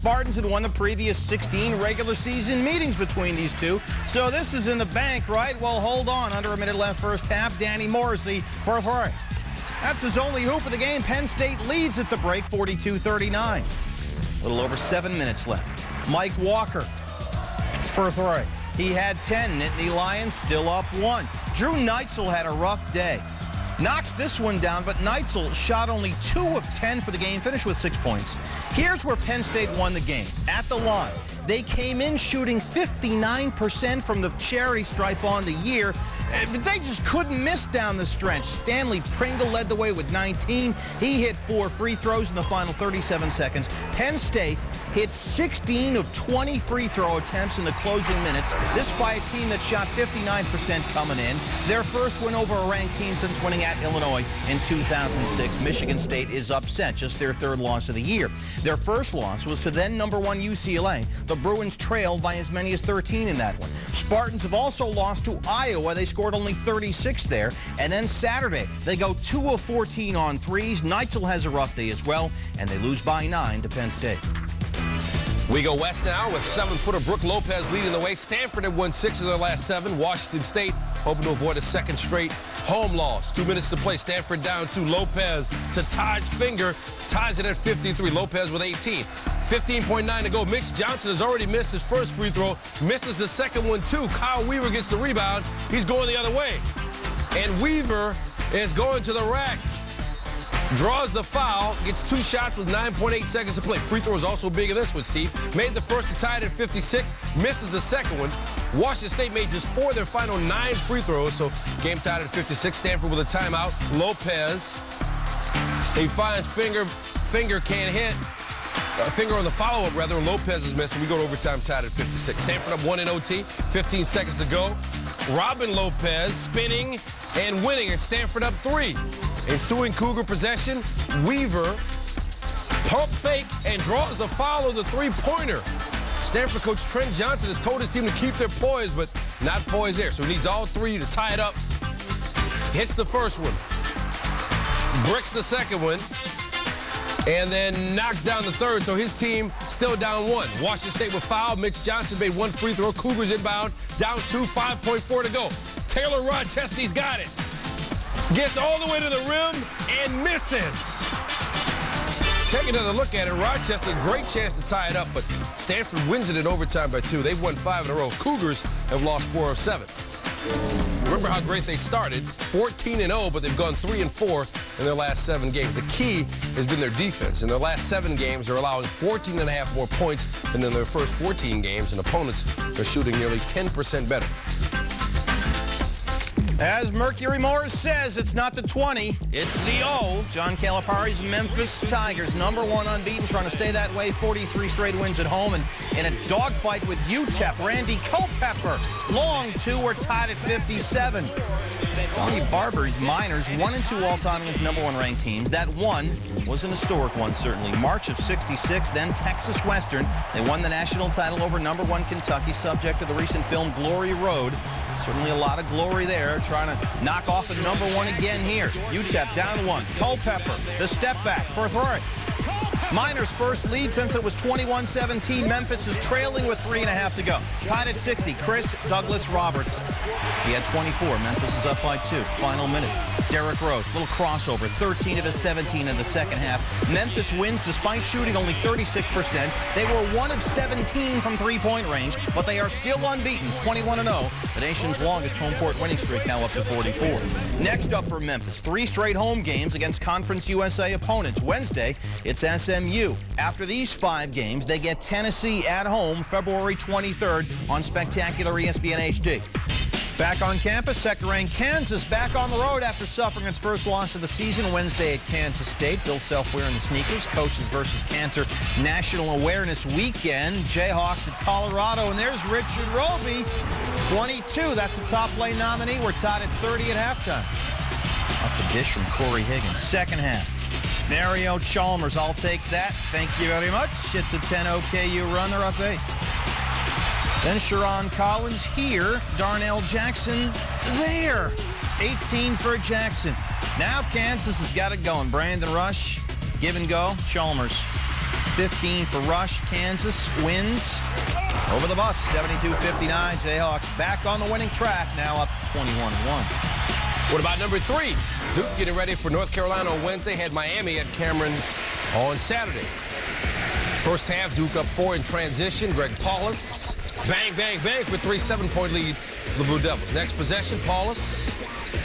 Spartans had won the previous 16 regular season meetings between these two, so this is in the bank, right? Well, hold on. Under a minute left first half, Danny Morrissey for a three. That's his only hoop of the game. Penn State leads at the break, 42-39. A little over 7 minutes left. Mike Walker for a three. He had 10. Nittany Lions still up 1. Drew Neitzel had a rough day. Knocks this one down, but Neitzel shot only 2 of 10 for the game, finished with 6 points. Here's where Penn State won the game. At the line, they came in shooting 59% from the charity stripe on the year, but they just couldn't miss down the stretch. Stanley Pringle led the way with 19. He hit 4 free throws in the final 37 seconds. Penn State hit 16 of 20 free throw attempts in the closing minutes. This by a team that shot 59% coming in. Their first win over a ranked team since winning at Illinois in 2006. Michigan State is upset, just their 3rd loss of the year. Their first loss was to then #1 UCLA. The Bruins trailed by as many as 13 in that one. Spartans have also lost to Iowa. They scored only 36 there. And then Saturday, they go 2 of 14 on threes. Neitzel has a rough day as well, and they lose by 9 to Penn State. We go west now with 7-footer Brooke Lopez leading the way. Stanford had won 6 of their last 7. Washington State hoping to avoid a second straight home loss. 2 minutes to play. Stanford down 2. Lopez to Taj Finger. Ties it at 53. Lopez with 18. 15.9 to go. Mitch Johnson has already missed his first free throw. Misses the second one, too. Kyle Weaver gets the rebound. He's going the other way. And Weaver is going to the rack. Draws the foul, gets 2 shots with 9.8 seconds to play. Free throw is also big in this one, Steve. Made the first to tie it at 56, misses the second one. Washington State made just 4 of their final 9 free throws, so game tied at 56. Stanford with a timeout. Lopez, he finds Finger can't hit. Finger on the follow-up, rather. Lopez is missing. We go to overtime, tied at 56. Stanford up 1 in OT, 15 seconds to go. Robin Lopez spinning and winning at Stanford up 3. Ensuing Cougar possession, Weaver pump fake and draws the foul of the 3-pointer. Stanford coach Trent Johnson has told his team to keep their poise, but not poise there. So he needs all 3 to tie it up. Hits the first one, bricks the second one, and then knocks down the third. So his team still down 1. Washington State with foul. Mitch Johnson made 1 free throw. Cougars inbound, down 2, 5.4 to go. Taylor Rochesky's got it. Gets all the way to the rim and misses. Take another look at it. Rochester, great chance to tie it up, but Stanford wins it in overtime by 2. They've won 5 in a row. Cougars have lost 4 of 7. Remember how great they started, 14-0, but they've gone 3-4 in their last 7 games. The key has been their defense. In their last 7 games, they're allowing 14.5 more points than in their first 14 games, and opponents are shooting nearly 10% better. As Mercury Morris says, it's not the 20, it's the O. John Calipari's Memphis Tigers, #1 unbeaten, trying to stay that way. 43 straight wins at home, and in a dogfight with UTEP, Randy Culpepper. Long 2 were tied at 57. Tony Barber's Miners 1-2 all-time against #1 ranked teams. That one was an historic one, certainly. March of '66, then Texas Western. They won the national title over #1 Kentucky, subject to the recent film Glory Road. Certainly a lot of glory there, trying to knock off a #1 again here. UTEP down 1. Culpepper, the step back for a three. Miners' first lead since it was 21-17. Memphis is trailing with 3.5 to go. Tied at 60, Chris Douglas Roberts. He had 24. Memphis is up by 2. Final minute. Derrick Rose, little crossover, 13 of the 17 in the second half. Memphis wins despite shooting only 36%. They were 1 of 17 from 3-point range, but they are still unbeaten, 21-0. The nation's longest home court winning streak now up to 44. Next up for Memphis, 3 straight home games against Conference USA opponents. Wednesday, it's SMU. After these 5 games, they get Tennessee at home February 23rd on spectacular ESPN HD. Back on campus, second-ranked Kansas back on the road after suffering its first loss of the season Wednesday at Kansas State. Bill Self wearing the sneakers. Coaches versus Cancer National Awareness Weekend. Jayhawks at Colorado, and there's Richard Roby, 22. That's a top play nominee. We're tied at 30 at halftime. Off the dish from Corey Higgins. Second half. Mario Chalmers, I'll take that. Thank you very much. It's a 10 OKU run. They're up 8. Then Sharon Collins here. Darnell Jackson there. 18 for Jackson. Now Kansas has got it going. Brandon Rush, give and go. Chalmers, 15 for Rush. Kansas wins over the Buffs, 72-59. Jayhawks back on the winning track, now up 21-1. What about number 3? Duke getting ready for North Carolina on Wednesday. Had Miami at Cameron on Saturday. First half, Duke up 4 in transition. Greg Paulus, bang, bang, bang for 3 7-point lead for the Blue Devils. Next possession, Paulus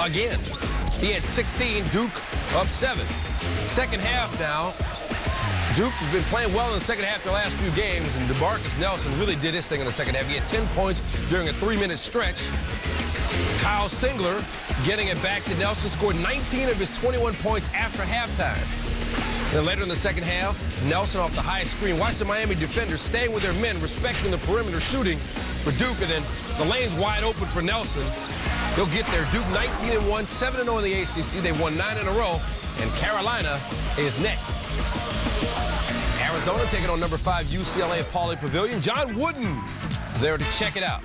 again. He had 16, Duke up 7. Second half now. Duke has been playing well in the second half the last few games, and DeMarcus Nelson really did his thing in the second half. He had 10 points during a 3-minute stretch. Kyle Singler getting it back to Nelson, scored 19 of his 21 points after halftime. Then later in the second half, Nelson off the high screen. Watch the Miami defenders staying with their men, respecting the perimeter shooting for Duke, and then the lane's wide open for Nelson. He'll get there. Duke 19-1, 7-0 in the ACC. They won 9 in a row, and Carolina is next. Arizona taking on number 5 UCLA at Pauley Pavilion. John Wooden there to check it out.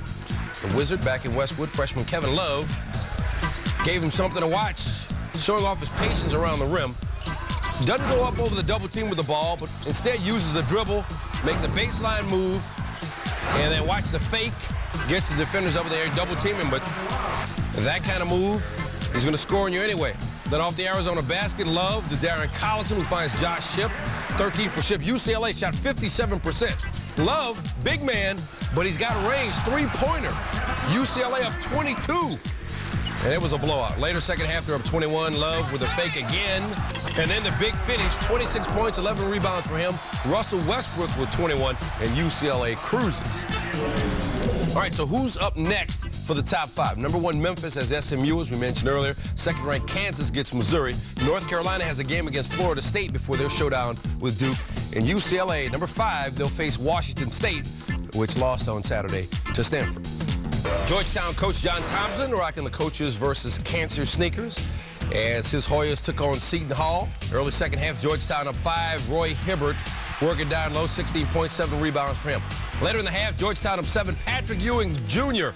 The Wizard back in Westwood, freshman Kevin Love gave him something to watch, showing off his patience around the rim. Doesn't go up over the double team with the ball, but instead uses the dribble, make the baseline move, and then watch the fake, gets the defenders over there, double team him, but that kind of move, he's going to score on you anyway. Then off the Arizona basket, Love to Darren Collison, who finds Josh Shipp, 13 for Shipp. UCLA shot 57%. Love, big man, but he's got range, 3-pointer. UCLA up 22. And it was a blowout. Later second half, they're up 21. Love with a fake again. And then the big finish, 26 points, 11 rebounds for him. Russell Westbrook with 21, and UCLA cruises. All right, so who's up next for the top 5? Number 1, Memphis has SMU, as we mentioned earlier. Second-ranked Kansas gets Missouri. North Carolina has a game against Florida State before their showdown with Duke. And UCLA, number 5, they'll face Washington State, which lost on Saturday to Stanford. Georgetown coach John Thompson rocking the coaches versus cancer sneakers as his Hoyas took on Seton Hall. Early second half, Georgetown up 5. Roy Hibbert working down low, 16 points, 7 rebounds for him. Later in the half, Georgetown up 7. Patrick Ewing Jr.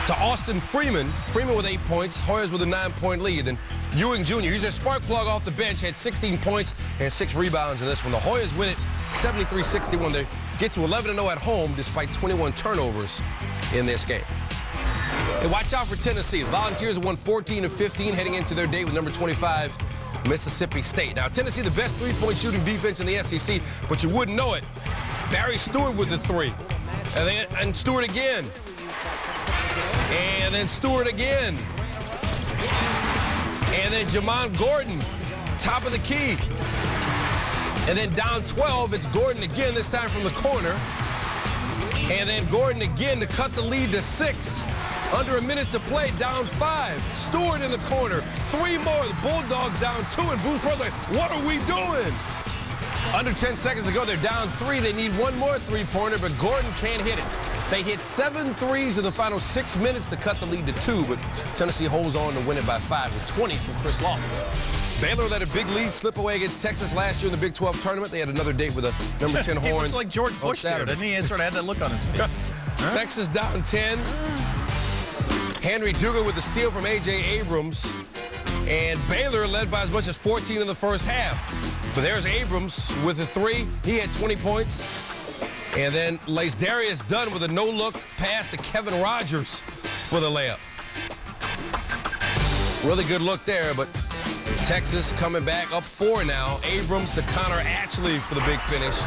to Austin Freeman. Freeman with 8 points. Hoyas with a 9-point lead. And Ewing Jr., he's a spark plug off the bench, had 16 points and 6 rebounds in this one. The Hoyas win it 73-61. They get to 11-0 at home despite 21 turnovers in this game. And watch out for Tennessee. The Volunteers have won 14-15 heading into their date with number 25, Mississippi State. Now, Tennessee, the best 3-point shooting defense in the SEC, but you wouldn't know it. Barry Stewart with the 3. And Stewart again. And then Stewart again. And then Jamon Gordon, top of the key. And then down 12, it's Gordon again, this time from the corner. And then Gordon again to cut the lead to 6. Under a minute to play, down 5. Stewart in the corner. 3 more. The Bulldogs down 2. And Bruce Pearl's like, what are we doing? Under 10 seconds to go, they're down 3. They need 1 more 3-pointer, but Gordon can't hit it. They hit 7 threes in the final 6 minutes to cut the lead to 2, but Tennessee holds on to win it by 5 with 20 from Chris Long. Baylor let a big lead slip away against Texas last year in the Big 12 tournament. They had another date with a number 10 Horns. He looks like George Bush there, didn't he? He sort of had that look on his face. Huh? Texas down 10. Henry Dugan with the steal from A.J. Abrams. And Baylor led by as much as 14 in the first half. But there's Abrams with a 3. He had 20 points. And then Lasdarius Dunn with a no-look pass to Kevin Rogers for the layup. Really good look there, but Texas coming back up 4 now. Abrams to Connor Atchley for the big finish.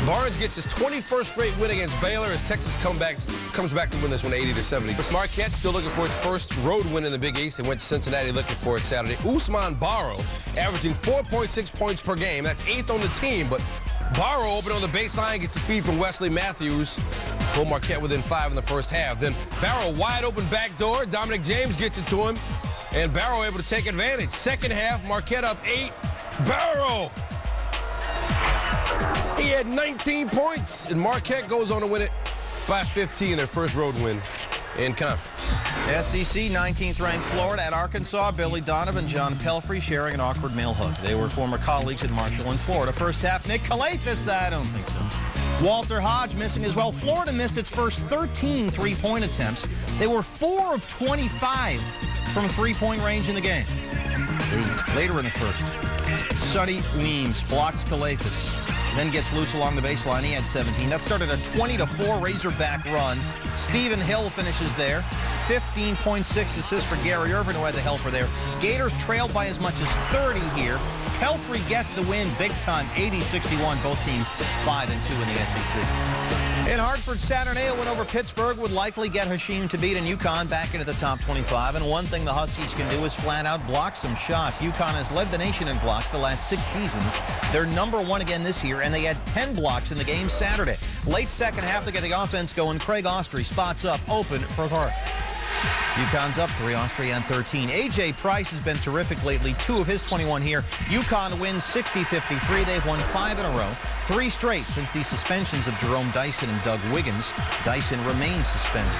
Barnes gets his 21st straight win against Baylor as Texas comes back to win this one 80-70. Marquette still looking for its first road win in the Big East. They went to Cincinnati looking for it Saturday. Ousmane Barrow averaging 4.6 points per game. That's 8th on the team, but Barrow open on the baseline, gets a feed from Wesley Matthews. Pull Marquette within 5 in the first half. Then Barrow wide open back door. Dominic James gets it to him. And Barrow able to take advantage. Second half, Marquette up 8. Barrow! He had 19 points. And Marquette goes on to win it by 15, their first road win in conference. SEC, 19th ranked Florida at Arkansas. Billy Donovan, John Pelfrey sharing an awkward male hug. They were former colleagues in Marshall and Florida. First half, Nick Calathis, I don't think so. Walter Hodge missing as well. Florida missed its first 13 three-point attempts. They were 4 of 25 from three-point range in the game. Later in the first, Sonny Weems blocks Calathis. then gets loose along the baseline. He had 17. That started a 20-4 Razorback run. Stephen Hill finishes there. 15.6 assists for Gary Irvin, who had the helper there. Gators trailed by as much as 30 here. Pelfrey gets the win big time, 80-61. Both teams 5-2 in the SEC. In Hartford, Saturday, a win over Pittsburgh would likely get Hashim Thabit and UConn back into the top 25. And one thing the Huskies can do is flat out block some shots. UConn has led the nation in blocks the last 6 seasons. They're #1 again this year, and they had 10 blocks in the game Saturday. Late second half, they get the offense going. Craig Austrie spots up open for Hart. UConn's up 3, Austria on 13. A.J. Price has been terrific lately, 2 of his 21 here. UConn wins 60-53. They've won 5 in a row, 3 straight since the suspensions of Jerome Dyson and Doug Wiggins. Dyson remains suspended.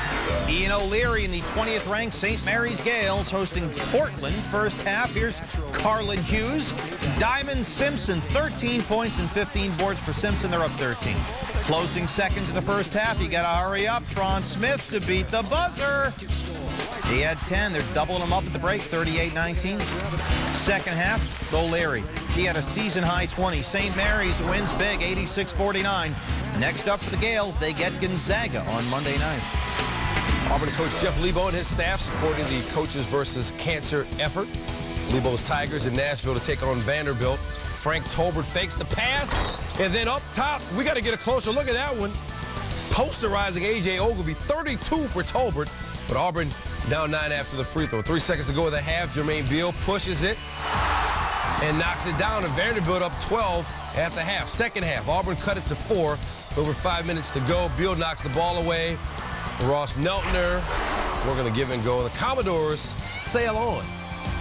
Ian O'Leary in the 20th ranked St. Mary's Gales hosting Portland first half. Here's Carlin Hughes. Diamond Simpson, 13 points and 15 boards for Simpson. They're up 13. Closing seconds of the first half. You got to hurry up. Tron Smith to beat the buzzer. He had 10. They're doubling him up at the break, 38-19. Second half, O'Leary. He had a season-high 20. St. Mary's wins big, 86-49. Next up for the Gales, they get Gonzaga on Monday night. Auburn coach Jeff Lebo and his staff supporting the Coaches versus Cancer effort. Lebo's Tigers in Nashville to take on Vanderbilt. Frank Tolbert fakes the pass, and then up top, we got to get a closer look at that one. Posterizing A.J. Ogilvy, 32 for Tolbert, but Auburn down 9 after the free throw. 3 seconds to go in the half. Jermaine Beal pushes it and knocks it down, and Vanderbilt up 12 at the half. Second half, Auburn cut it to 4. Over 5 minutes to go. Beal knocks the ball away. Ross Neltner, we're going to give and go. The Commodores sail on.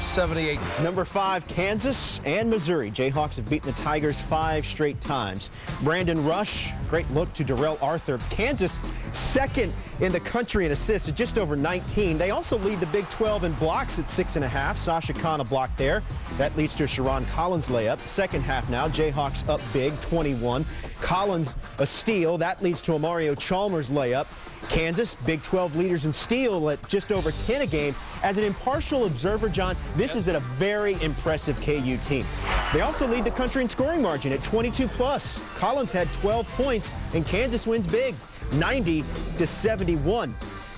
78. Number 5, Kansas and Missouri. Jayhawks have beaten the Tigers 5 straight times. Brandon Rush, great look to Darrell Arthur. Kansas second in the country in assists at just over 19. They also lead the Big 12 in blocks at 6.5. Sasha Khan a block there. That leads to a Sharon Collins layup. Second half now, Jayhawks up big, 21. Collins a steal. That leads to a Mario Chalmers layup. Kansas, Big 12 leaders in steal at just over 10 a game. As an impartial observer, John, this is a very impressive KU team. They also lead the country in scoring margin at 22 plus. Collins had 12 points, and Kansas wins big, 90-71.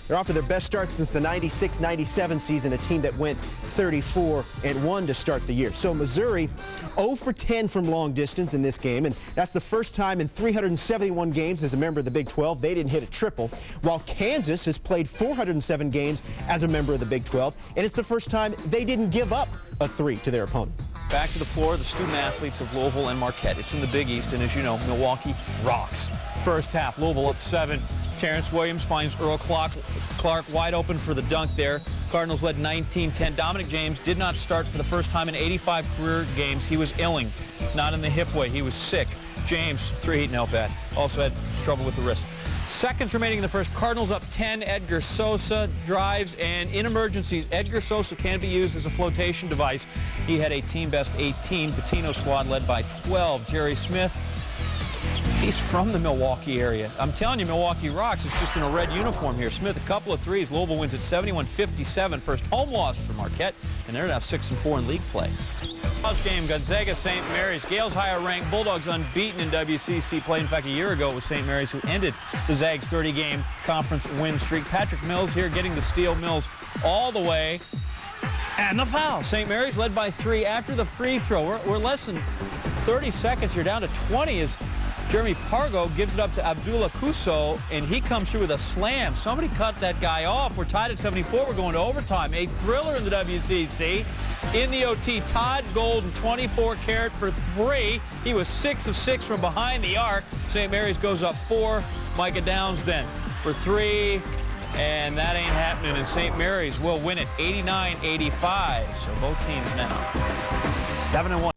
They're off to their best start since the 96-97 season, a team that went 34-1 to start the year. So Missouri 0 for 10 from long distance in this game, and that's the first time in 371 games as a member of the Big 12 they didn't hit a triple, while Kansas has played 407 games as a member of the Big 12, and it's the first time they didn't give up a 3 to their opponent. Back to the floor, the student athletes of Louisville and Marquette. It's in the Big East, and as you know, Milwaukee rocks. First half, Louisville up 7. Terrence Williams finds Earl Clark wide open for the dunk there. Cardinals led 19-10. Dominic James did not start for the first time in 85 career games. He was ailing, not in the hip way. He was sick. James, 3 no bad. Also had trouble with the wrist. Seconds remaining in the first. Cardinals up 10. Edgar Sosa drives, and in emergencies, Edgar Sosa can be used as a flotation device. He had a team best 18. Patino squad led by 12. Jerry Smith, he's from the Milwaukee area. I'm telling you, Milwaukee rocks. It's just in a red uniform here. Smith, a couple of threes. Louisville wins at 71-57. First home loss for Marquette, and they're now 6-4 in league play. Last game, Gonzaga, St. Mary's. Gales higher ranked. Bulldogs unbeaten in WCC play. In fact, a year ago it was St. Mary's who ended the Zags' 30-game conference win streak. Patrick Mills here getting the steal. Mills all the way. And the foul. St. Mary's led by 3 after the free throw. We're less than 30 seconds. You're down to 20 as Jeremy Pargo gives it up to Abdullah Kuso, and he comes through with a slam. Somebody cut that guy off. We're tied at 74. We're going to overtime. A thriller in the WCC. In the OT, Todd Golden, 24 carat for 3. He was 6 of 6 from behind the arc. St. Mary's goes up 4. Micah Downs then for 3. And that ain't happening, and St. Mary's will win it 89-85. So both teams now 7-1.